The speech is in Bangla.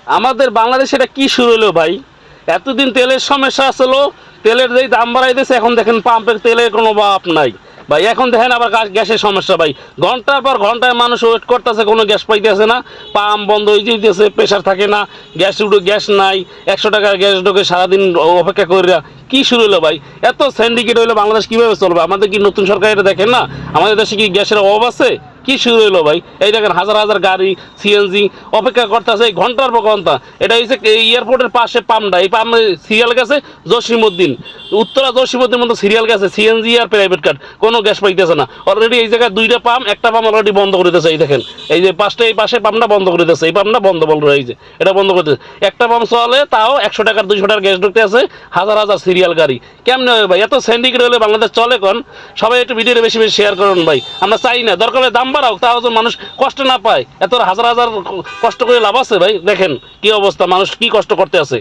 আমাদের বাংলাদেশে এটা কি শুরু হলো ভাই? এতদিন তেলের সমস্যা আসলো, তেলের যেই দাম বাড়াই দিয়েছে, এখন দেখেন পাম্পের তেলের কোনো অভাব নাই ভাই। এখন দেখেন আবার গ্যাসের সমস্যা ভাই। ঘন্টার পর ঘন্টায় মানুষ ওয়েট করতেছে, কোনো গ্যাস পাইতেছে না, পাম্প বন্ধ হয়ে যেতেছে, প্রেশার থাকে না, গ্যাস নাই, 100 টাকার গ্যাস ঢোকে, সারাদিন অপেক্ষা করে। কি শুরু হলো ভাই? এত সিন্ডিকেট হইলো, বাংলাদেশ কীভাবে চলবে? আমাদের কি নতুন সরকার এটা দেখেন না? আমাদের দেশে কি গ্যাসের অভাব আছে? কি শুরু হলো ভাই? এই দেখেন হাজার হাজার গাড়ি সিএনজি অপেক্ষা করতেছে ঘন্টার পর ঘন্টা। এটা হচ্ছে এয়ারপোর্টের পাশে পাম্পটা, এই পাম্পে সিরিয়াল গেছে জসিমউদ্দিন, উত্তরা জসিমউদ্দিন মতো সিরিয়াল গেছে সিএনজি আর প্রাইভেট কার, কোনো গ্যাস পাইতেছে না। অলরেডি এই জায়গায় 2টা পাম্প, একটা পাম্প অলরেডি বন্ধ করে দিতেছে। এই দেখেন এই যে পাঁচটা, এই পাশে পাম্পটা বন্ধ করে দিতেছে, এই পাম্পটা বন্ধ বল রয়েছে, এটা বন্ধ করে দিতেছে। একটা পাম্প চলে, তাও 100 টাকার 200 টাকার গ্যাস ঢুকতে আছে, হাজার হাজার সিরিয়াল গাড়ি। কেমনে হবে ভাই? এত সিন্ডিকেট হলে বাংলাদেশ চলে কোন? সবাই একটু ভিডিওটা বেশি বেশি শেয়ার করুন ভাই। আমরা চাই না, দরকার হলে দাম বাড়াও, তাও যেন মানুষ কষ্ট না পায়। এত হাজার হাজার কষ্ট করে লাভ আছে ভাই? দেখেন কি অবস্থা, মানুষ কি কষ্ট করতে আছে।